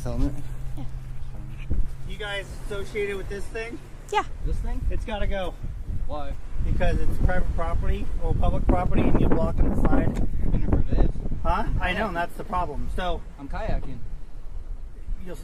this helmet. Yeah. You guys associated with this thing? Yeah. This thing? It's got to go. Why? Because it's private property or public property and you're blocking the side. Been here for days. Huh? I know, and that's the problem. So I'm kayaking.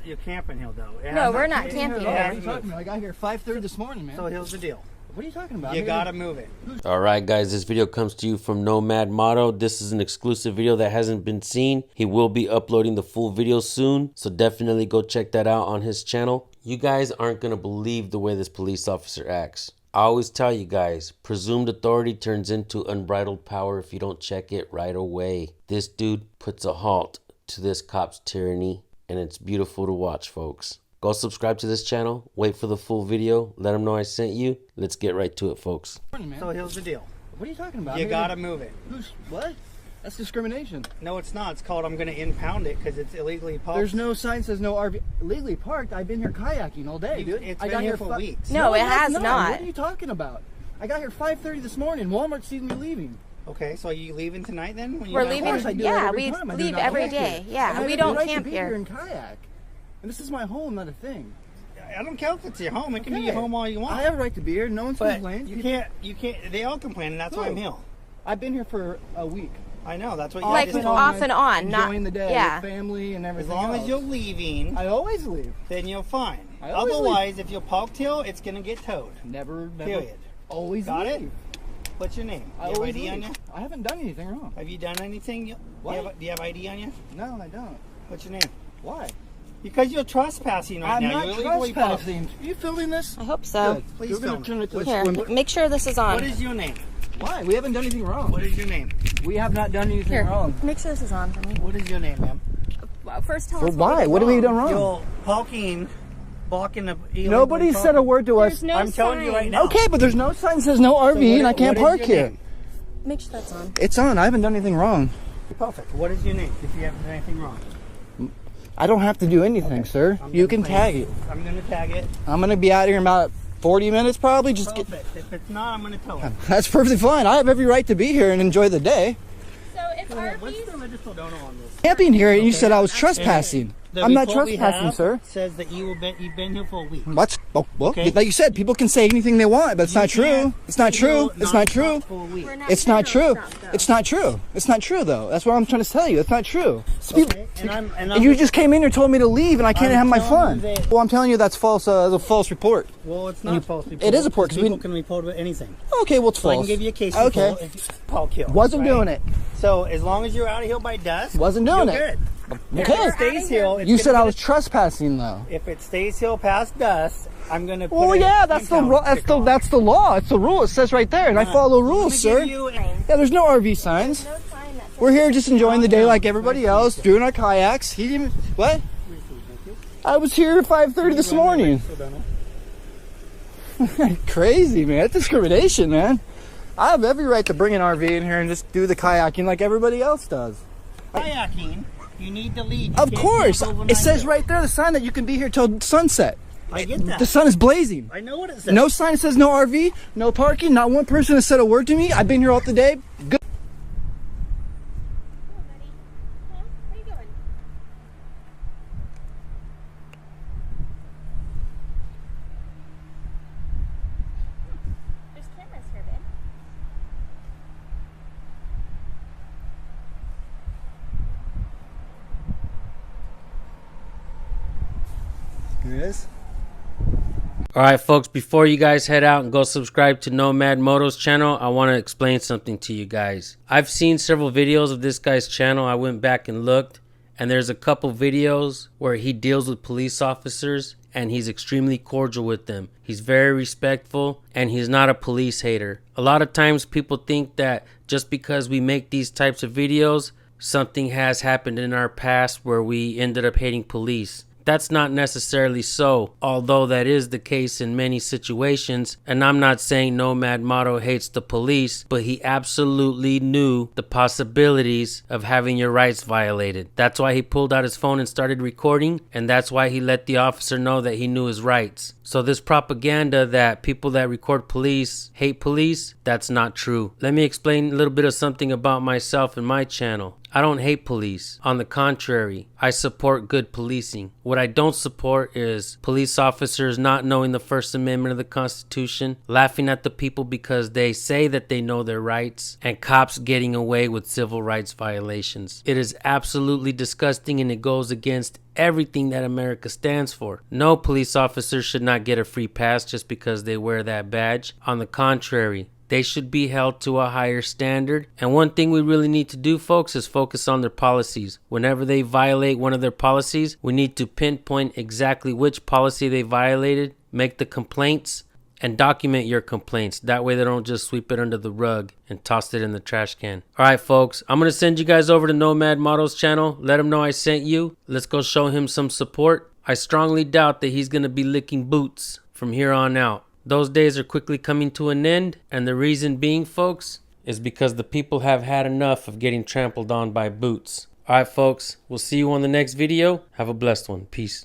you're camping here, though. No, we're not camping What are here. you talking about? I got here 5:30 this morning, man. So here's the deal. What are you talking about? You gotta move it. Alright guys, this video comes to you from Nomad Motto. This is an exclusive video that hasn't been seen. He will be uploading the full video soon, so definitely go check that out on his channel. You guys aren't gonna believe the way this police officer acts. I always tell you guys, presumed authority turns into unbridled power if you don't check it right away. This dude puts a halt to this cop's tyranny, and it's beautiful to watch, folks. Go subscribe to this channel, wait for the full video, let them know I sent you. Let's get right to it, folks. So here's the deal. What are you talking about? You gotta move it. What? That's discrimination. No, it's not. It's called I'm gonna impound it because it's illegally parked. There's no sign says no RV. Illegally parked. I've been here kayaking all day, dude. It's I been got here for weeks. No, it has not. not. What are you talking about? I got here 5:30 this morning. Walmart sees me leaving. Okay, so are you leaving tonight then? When you We're got leaving. home? Of course I do Yeah, that every we time. I do leave not every like day. it. Yeah, And I we have don't the right camp to be here. in kayak. And this is my home, not a thing. I don't care if it's your home. It can be Okay. your home all you want. I have a right to be here. No one's but complaining. you can't. They all complain, and that's why I'm Who? here. I've been here for a week. I know. That's what you Like just told off me. and on, not enjoying the day yeah. with family and As everything. long as else. you're leaving, I always leave. then you're fine. I always Otherwise, if you're parked here, it's gonna get towed. Never. Period. Always Got leave. it? What's your name? I Do you have always ID on leave. you? I haven't done anything wrong. Have you done anything? What? Do you have ID on you? No, I don't. What's your name? Why? Because you're trespassing right I'm now. not You're illegally parked. trespassing. Are you filming this? I hope so. Good. Please We're gonna film it. turn it to the Here, swim. make sure this is on. What is your name? Why? We haven't done anything wrong. What is your name? We have not done anything Here, wrong. make sure this is on for me. What is your name, ma'am? Well, first tell For us why? What have we done wrong? You're parking, blocking the illegal Nobody parking. said a word to us. There's no I'm telling you right sign. now. Okay, but there's no sign that says no RV, So and I can't what park is your here. name? Make sure that's on. It's on. I haven't done anything wrong. Perfect. What is your name? If you haven't done anything wrong, I don't have to do anything, sir. I'm You gonna can claim tag it. I'm gonna tag it. I'm gonna be out here in about 40 minutes, probably. Just get. Perfect. If it's not, I'm gonna tell him. That's perfectly fine. I have every right to be here and enjoy the day. So if What's the register donor on this? Camping here, and you said I was trespassing. The I'm not report we trespassing, have sir. Says that you've been here for a week. What's well, Okay. like you said, people can say anything they want, but it's not true. It's not true. It's not true. It's not true. It's not true. It's not true, though. That's what I'm trying to tell you. It's not true. Okay. And You just came in here and told me to leave, and I can't I'm have my telling fun. you that- Well, I'm telling you that's false. That's a false report. Well, it's not false. It is a report, 'cause we- people can report with anything. Okay, well, it's So I false. can give you a case. Okay. Report if you park here. Wasn't right? doing it. So as long as you're out of here by dusk, Wasn't doing you're it. good. If Okay. it stays here, it's You gonna said I get was trespassing, though. If it stays here past dusk, I'm gonna. Well, put yeah, a that's the impound sticker on. that's the law. It's the rule. It says right there, and I follow rules, I'm sir. gonna give you Yeah, there's no RV signs. no sign that says We're here just enjoying the day like everybody else, doing our kayaks. He didn't. What? I was here at 5:30 this morning. Crazy, man. That's discrimination, man. I have every right to bring an RV in here and just do the kayaking like everybody else does. Kayaking, you need to leave. You Of can't course. camp It overnight says here. right there, the sign that you can be here till sunset. I get that. The sun is blazing. I know what it says. No sign that says no RV, no parking. Not one person has said a word to me. I've been here all the day. Good. Where you going? There's cameras here, babe. Here it is. Alright folks, before you guys head out and go subscribe to Nomad Moto's channel, I want to explain something to you guys. I've seen several videos of this guy's channel. I went back and looked, and there's a couple videos where he deals with police officers and he's extremely cordial with them. He's very respectful and he's not a police hater. A lot of times people think that just because we make these types of videos, something has happened in our past where we ended up hating police. That's not necessarily so, although that is the case in many situations. And I'm not saying Nomad Motto hates the police, but he absolutely knew the possibilities of having your rights violated. That's why he pulled out his phone and started recording, and that's why he let the officer know that he knew his rights. So this propaganda that people that record police hate police, that's not true. Let me explain a little bit of something about myself and my channel. I don't hate police. On the contrary, I support good policing. What I don't support is police officers not knowing the First Amendment of the Constitution, laughing at the people because they say that they know their rights, and cops getting away with civil rights violations. It is absolutely disgusting, and it goes against everything that America stands for. No police officer should not get a free pass just because they wear that badge. On the contrary, they should be held to a higher standard. And one thing we really need to do, folks, is focus on their policies. Whenever they violate one of their policies, we need to pinpoint exactly which policy they violated, make the complaints, and document your complaints. That way they don't just sweep it under the rug and toss it in the trash can. Alright, folks, I'm going to send you guys over to Nomad Models channel. Let him know I sent you. Let's go show him some support. I strongly doubt that he's going to be licking boots from here on out. Those days are quickly coming to an end, and the reason being, folks, is because the people have had enough of getting trampled on by boots. Alright, folks, we'll see you on the next video. Have a blessed one. Peace.